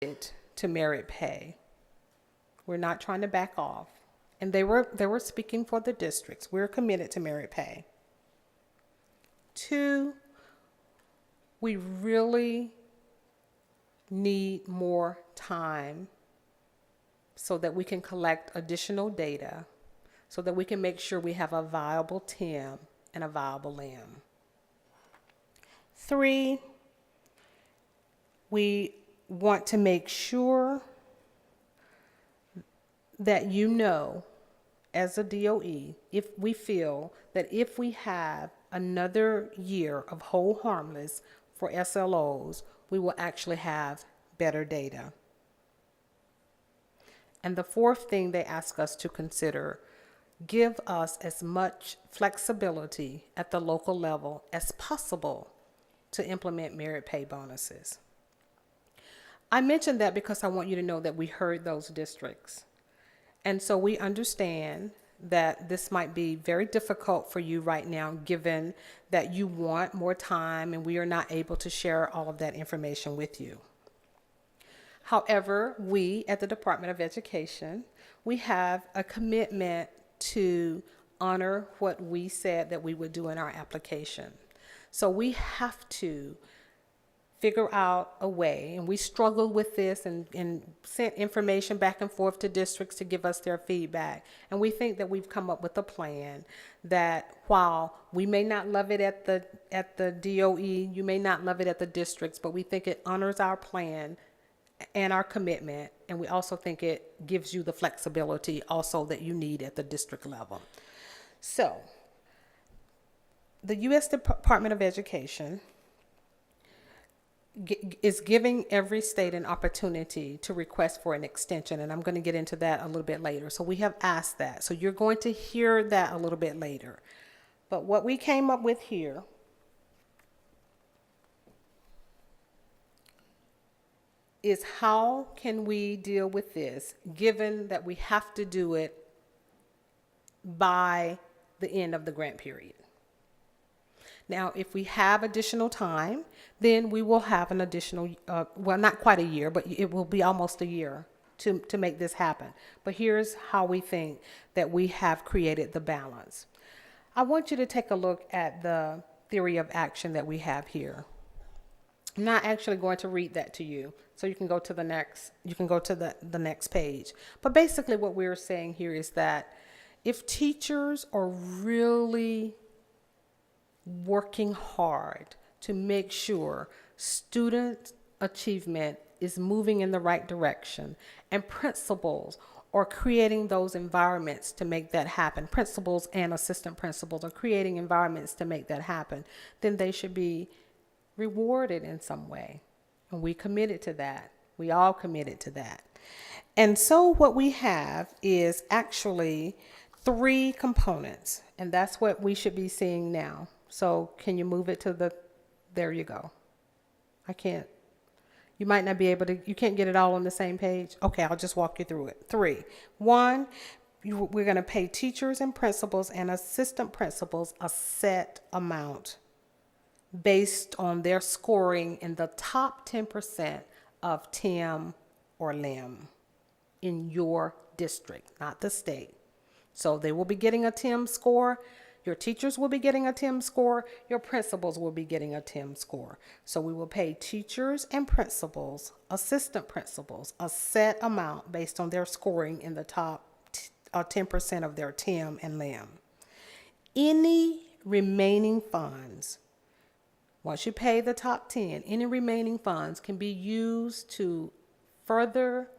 to merit pay. We're not trying to back off. And they were speaking for the districts. We're committed to merit pay. Two, we really need more time so that we can collect additional data, so that we can make sure we have a viable TIM and a viable LIM. Three, we want to make sure that you know, as a DOE, if we feel that if we have another year of hold harmless for SLOs, we will actually have better data. And the fourth thing they ask us to consider, give us as much flexibility at the local level as possible to implement merit pay bonuses. I mentioned that because I want you to know that we heard those districts. And so we understand that this might be very difficult for you right now, given that you want more time and we are not able to share all of that information with you. However, we at the Department of Education, we have a commitment to honor what we said that we would do in our application. So we have to figure out a way, and we struggled with this and sent information back and forth to districts to give us their feedback. And we think that we've come up with a plan that while we may not love it at the DOE, you may not love it at the districts, but we think it honors our plan and our commitment, and we also think it gives you the flexibility also that you need at the district level. So the U.S. Department of Education is giving every state an opportunity to request for an extension, and I'm going to get into that a little bit later. So we have asked that. So you're going to hear that a little bit later. But what we came up with here is how can we deal with this, given that we have to do it by the end of the grant period. Now, if we have additional time, then we will have an additional, well, not quite a year, but it will be almost a year to make this happen. But here's how we think that we have created the balance. I want you to take a look at the theory of action that we have here. I'm not actually going to read that to you, so you can go to the next page. But basically what we're saying here is that if teachers are really working hard to make sure student achievement is moving in the right direction, and principals are creating those environments to make that happen, principals and assistant principals are creating environments to make that happen, then they should be rewarded in some way. And we committed to that. We all committed to that. And so what we have is actually 3 components, and that's what we should be seeing now. So can you move it to there you go. I can't, you might not be able to, you can't get it all on the same page. Okay, I'll just walk you through it. 3. 1, we're going to pay teachers and principals and assistant principals a set amount based on their scoring in the top 10% of TIM or LIM in your district, not the state. So they will be getting a TIM score. Your teachers will be getting a TIM score. Your principals will be getting a TIM score. So we will pay teachers and principals, assistant principals, a set amount based on their scoring in the top 10% of their TIM and LIM. Any remaining funds, once you pay the top 10, any remaining funds can be used to further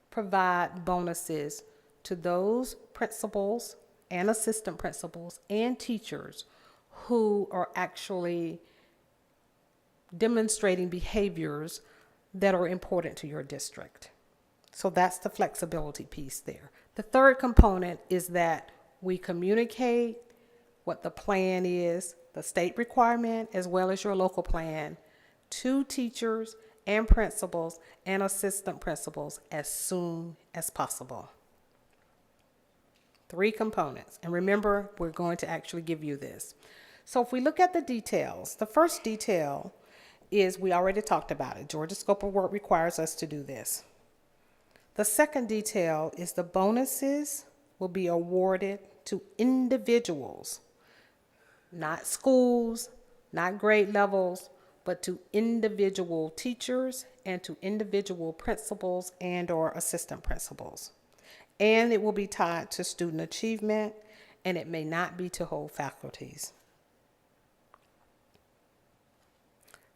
provide bonuses to those principals and assistant principals and teachers who are actually demonstrating behaviors that are important to your district. So that's the flexibility piece there. The third component is that we communicate what the plan is, the state requirement, as well as your local plan, to teachers and principals and assistant principals as soon as possible. 3 components. And remember, we're going to actually give you this. So if we look at the details, the first detail is, we already talked about it. Georgia scope of work requires us to do this. The second detail is the bonuses will be awarded to individuals, not schools, not grade levels, but to individual teachers and to individual principals and or assistant principals. And it will be tied to student achievement, and it may not be to whole faculties.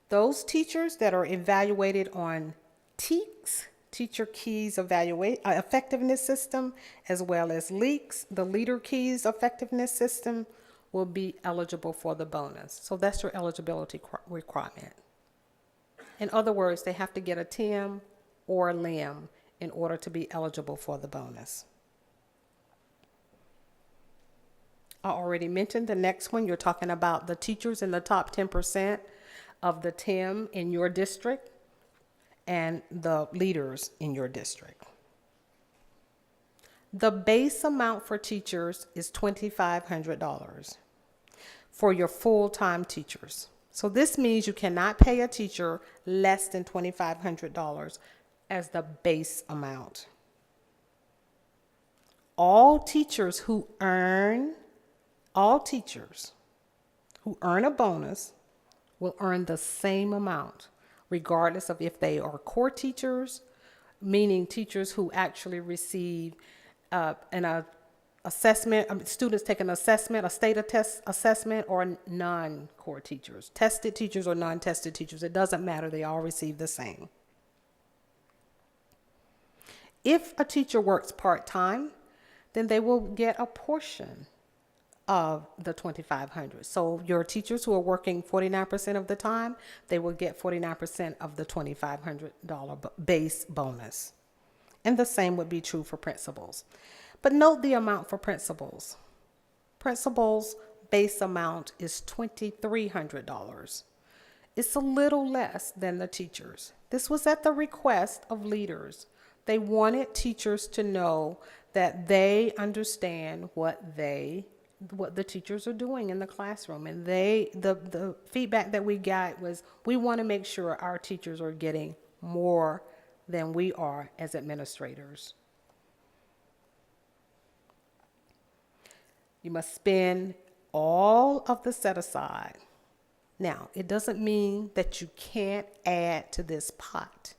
Those teachers that are evaluated on TEKS, Teacher Keys Effectiveness System, as well as LEAKS, the Leader Keys Effectiveness System, will be eligible for the bonus. So that's your eligibility requirement. In other words, they have to get a TIM or a LIM in order to be eligible for the bonus. I already mentioned the next one. You're talking about the teachers in the top 10% of the TIM in your district and the leaders in your district. The base amount for teachers is $2,500 for your full-time teachers. So this means you cannot pay a teacher less than $2,500 as the base amount. All teachers who earn a bonus will earn the same amount, regardless of if they are core teachers, meaning teachers who actually receive an assessment, students take an assessment, a state assessment, or non-core teachers, tested teachers or non-tested teachers. It doesn't matter. They all receive the same. If a teacher works part-time, then they will get a portion of the $2,500. So your teachers who are working 49% of the time, they will get 49% of the $2,500 base bonus. And the same would be true for principals. But note the amount for principals. Principals' base amount is $2,300. It's a little less than the teachers. This was at the request of leaders. They wanted teachers to know that they understand what the teachers are doing in the classroom. And the feedback that we got was, we want to make sure our teachers are getting more than we are as administrators. You must spend all of the set aside. Now, it doesn't mean that you can't add to this pot.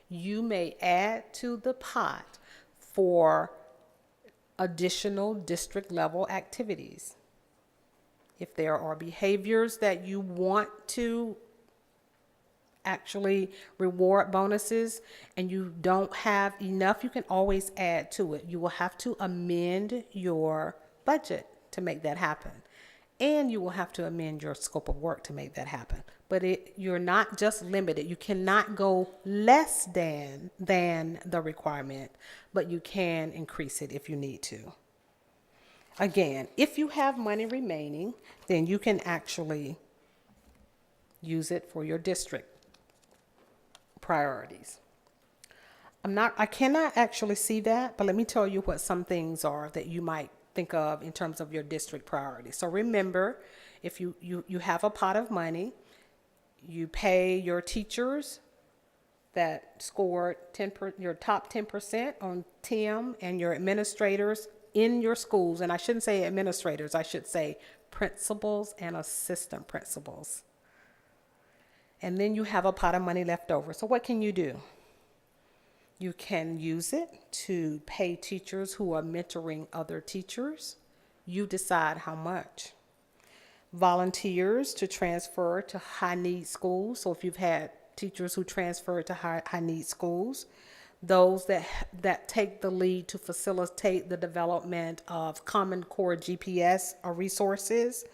You may add to the pot for additional district level activities. If there are behaviors that you want to actually reward bonuses and you don't have enough, you can always add to it. You will have to amend your budget to make that happen. And you will have to amend your scope of work to make that happen. But you're not just limited. You cannot go less than the requirement, but you can increase it if you need to. Again, if you have money remaining, then you can actually use it for your district priorities. I cannot actually see that, but let me tell you what some things are that you might think of in terms of your district priorities. So remember, if you have a pot of money, you pay your teachers that scored your top 10% on TIM, and your administrators in your schools, and I shouldn't say administrators, I should say principals and assistant principals. And then you have a pot of money left over. So what can you do? You can use it to pay teachers who are mentoring other teachers. You decide how much. Volunteers to transfer to high-need schools. So if you've had teachers who transfer to high-need schools, those that take the lead to facilitate the development of Common Core GPS resources,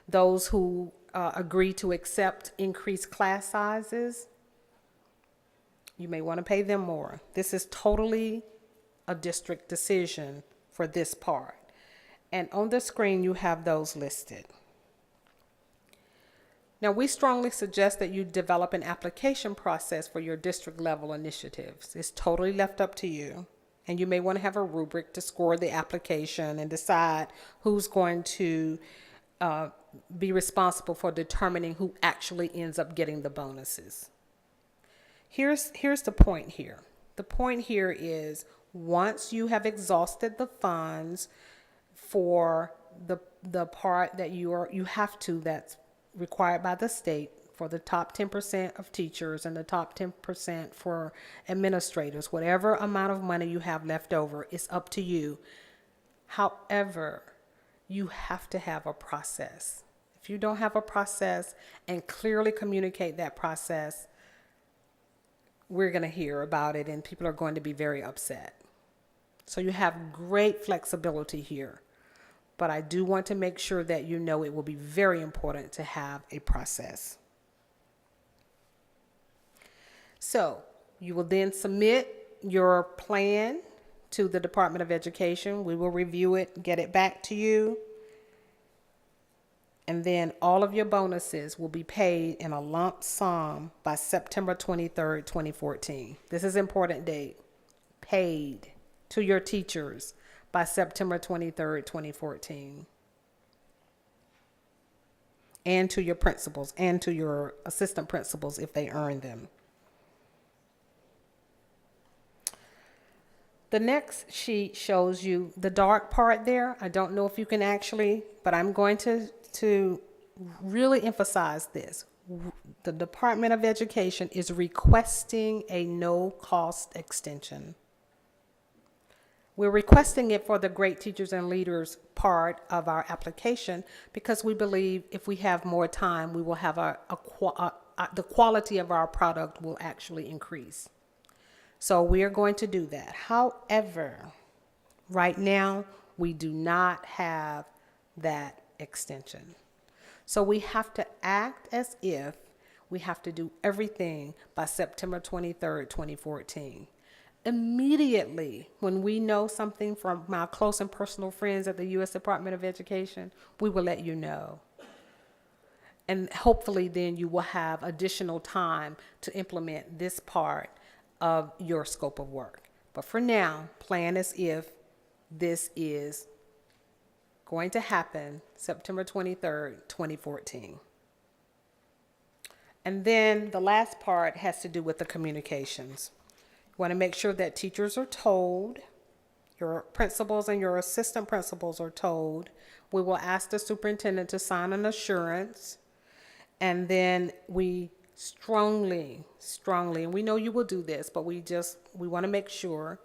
those who agree to accept increased class sizes, you may want to pay them more. This is totally a district decision for this part. And on the screen, you have those listed. Now, we strongly suggest that you develop an application process for your district level initiatives. It's totally left up to you. And you may want to have a rubric to score the application and decide who's going to be responsible for determining who actually ends up getting the bonuses. Here's the point here. The point here is once you have exhausted the funds for the part that you have to, that's required by the state, for the top 10% of teachers and the top 10% for administrators, whatever amount of money you have left over is up to you. However, you have to have a process. If you don't have a process and clearly communicate that process, we're going to hear about it and people are going to be very upset. So you have great flexibility here. But I do want to make sure that you know it will be very important to have a process. So you will then submit your plan to the Department of Education. We will review it, get it back to you. And then all of your bonuses will be paid in a lump sum by September 23rd, 2014. This is an important date. Paid to your teachers by September 23rd, 2014. And to your principals and to your assistant principals if they earn them. The next sheet shows you the dark part there. I don't know if you can actually, but I'm going to really emphasize this. The Department of Education is requesting a no-cost extension. We're requesting it for the Great Teachers and Leaders part of our application because we believe if we have more time, we will have the quality of our product will actually increase. So we are going to do that. However, right now, we do not have that extension. So we have to act as if we have to do everything by September 23rd, 2014. Immediately, when we know something from my close and personal friends at the U.S. Department of Education, we will let you know. And hopefully then you will have additional time to implement this part of your scope of work. But for now, plan as if this is going to happen September 23rd, 2014. And then the last part has to do with the communications. You want to make sure that teachers are told, your principals and your assistant principals are told. We will ask the superintendent to sign an assurance, and then we strongly, and we know you will do this, but we want to make sure,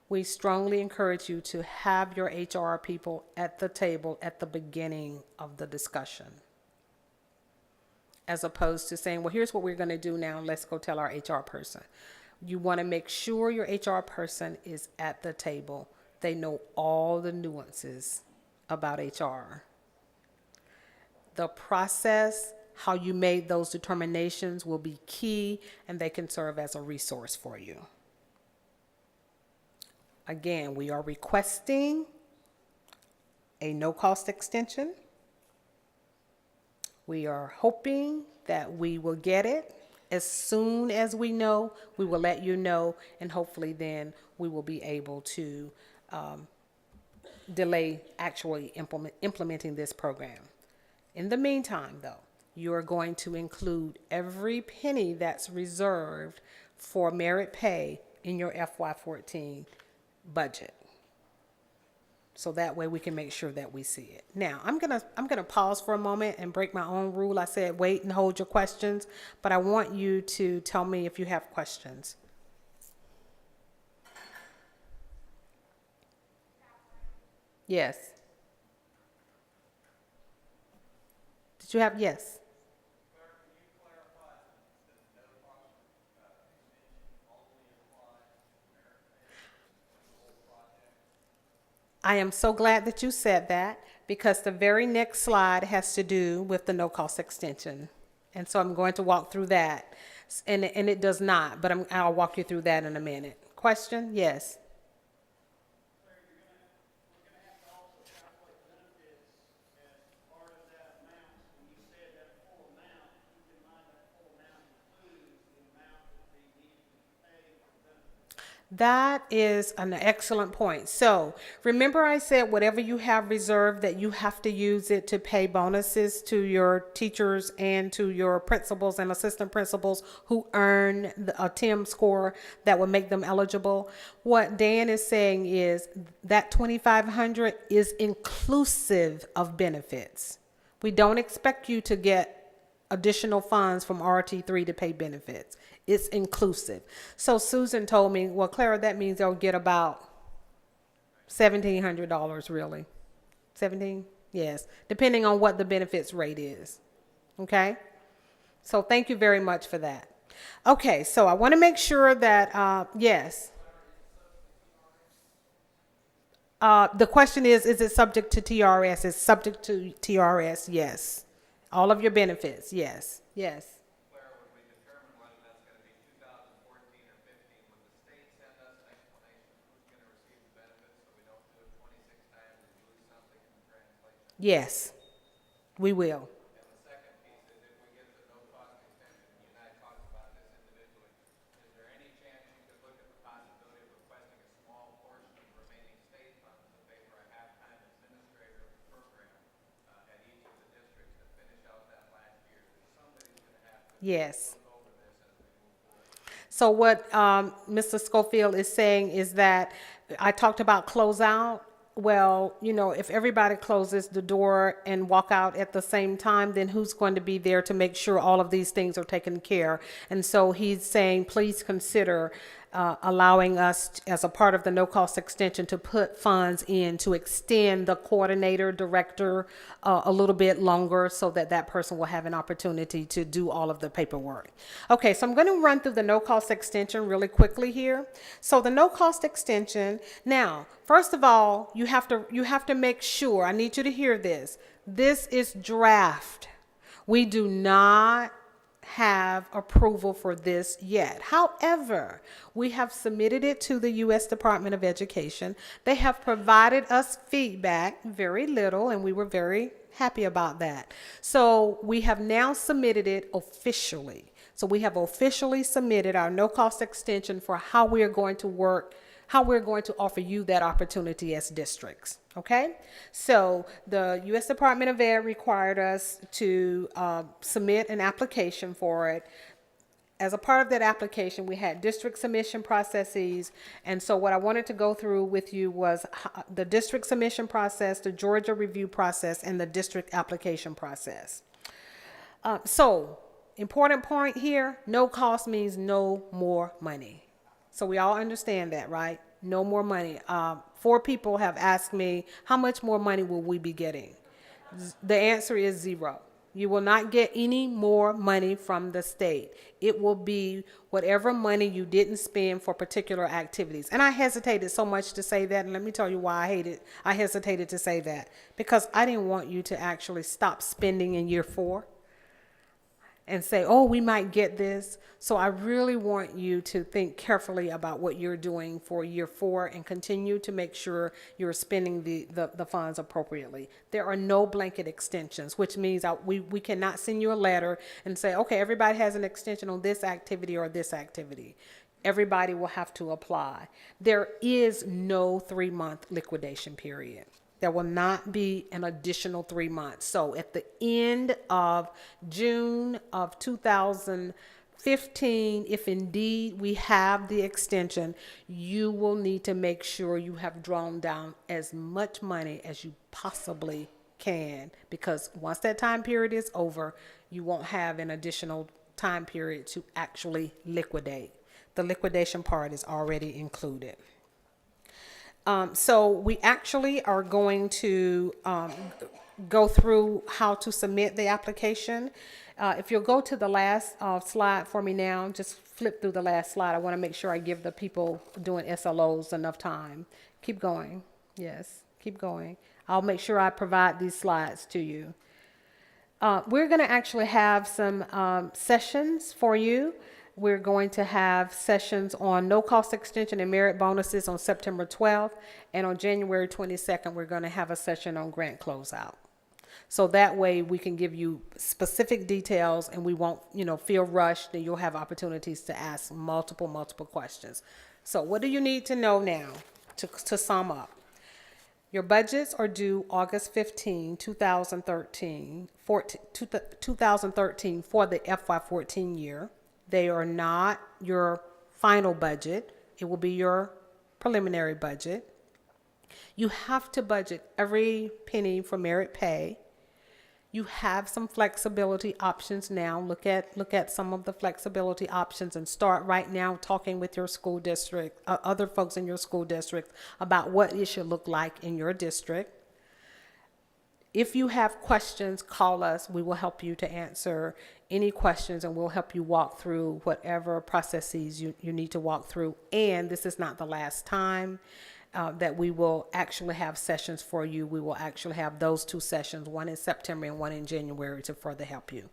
we strongly encourage you to have your HR people at the table at the beginning of the discussion. As opposed to saying, well, here's what we're going to do now, let's go tell our HR person. You want to make sure your HR person is at the table. They know all the nuances about HR. The process, how you made those determinations will be key, and they can serve as a resource for you. Again, we are requesting a no-cost extension. We are hoping that we will get it. As soon as we know, we will let you know, and hopefully then we will be able to delay actually implementing this program. In the meantime, though, you are going to include every penny that's reserved for merit pay in your FY14 budget. So that way we can make sure that we see it. Now, I'm gonna pause for a moment and break my own rule. I said wait and hold your questions, but I want you to tell me if you have questions. Yes. Did you have yes? I am so glad that you said that, because the very next slide has to do with the no-cost extension. And so I'm going to walk through that. And it does not, but I'll walk you through that in a minute. Question? Yes. That is an excellent point. So remember I said whatever you have reserved that you have to use it to pay bonuses to your teachers and to your principals and assistant principals who earn a TIM score that would make them eligible. What Dan is saying is that 2,500 is inclusive of benefits. We don't expect you to get additional funds from RT3 to pay benefits. It's inclusive. So Susan told me, well, Clara, that means they'll get about $1,700 really. 17? Yes, depending on what the benefits rate is. Okay? So thank you very much for that. Okay, so I want to make sure that, yes. The question is it subject to TRS? It's subject to TRS, yes. All of your benefits, yes, yes. Clara, when we determine whether that's going to be 2014 or 15, would the state send us an explanation of who's going to receive the benefits so we don't do it 26 times and lose something in the translation? Yes, we will. And the second piece is if we get the no-cost extension, you and I talked about this individually, is there any chance you could look at the possibility of requesting a small portion of the remaining state funds to pay for a half-time administrator program at each of the districts to finish out that last year? Somebody's going to have to Yes. look over this as we move forward. So what Mr. Schofield is saying is that I talked about closeout. Well, you know, if everybody closes the door and walk out at the same time, then who's going to be there to make sure all of these things are taken care? And so he's saying, please consider allowing us, as a part of the no-cost extension, to put funds in to extend the coordinator, director a little bit longer so that that person will have an opportunity to do all of the paperwork. Okay, so I'm going to run through the no-cost extension really quickly here. So the no-cost extension, now, first of all, you have to make sure, I need you to hear this. This is draft. We do not have approval for this yet. However, we have submitted it to the U.S. Department of Education. They have provided us feedback, very little, and we were very happy about that. So we have now submitted it officially. So we have officially submitted our no-cost extension for how we are going to work, how we're going to offer you that opportunity as districts. Okay, so the U.S. Department of Ed required us to submit an application for it. As a part of that application, we had district submission processes. And so what I wanted to go through with you was the district submission process, the Georgia review process, and the district application process. So important point here, no cost means no more money. So we all understand that, right? No more money. 4 people have asked me, how much more money will we be getting? The answer is 0. You will not get any more money from the state. It will be whatever money you didn't spend for particular activities. And I hesitated so much to say that, and let me tell you why I hesitated to say that. Because I didn't want you to actually stop spending in year 4 and say, oh, we might get this. So I really want you to think carefully about what you're doing for year 4 and continue to make sure you're spending the funds appropriately. There are no blanket extensions, which means we cannot send you a letter and say, okay, everybody has an extension on this activity or this activity. Everybody will have to apply. There is no 3-month liquidation period. There will not be an additional 3 months. So at the end of June of 2015, if indeed we have the extension, you will need to make sure you have drawn down as much money as you possibly can, because once that time period is over, you won't have an additional time period to actually liquidate. The liquidation part is already included. So we actually are going to go through how to submit the application. If you'll go to the last slide for me now, just flip through the last slide. I want to make sure I give the people doing SLOs enough time. Keep going. Yes, keep going. I'll make sure I provide these slides to you. We're going to actually have some sessions for you. We're going to have sessions on no-cost extension and merit bonuses on September 12th. And on January 22nd, we're going to have a session on grant closeout. So that way we can give you specific details and we won't, feel rushed, and you'll have opportunities to ask multiple questions. So what do you need to know now to sum up? Your budgets are due August 15, 2013, 2013 for the FY14 year. They are not your final budget. It will be your preliminary budget. You have to budget every penny for merit pay. You have some flexibility options now. Look at some of the flexibility options and start right now talking with your school district, other folks in your school district about what it should look like in your district. If you have questions, call us. We will help you to answer any questions, and we'll help you walk through whatever processes you need to walk through. And this is not the last time that we will actually have sessions for you. We will actually have those 2 sessions, one in September and one in January, to further help you.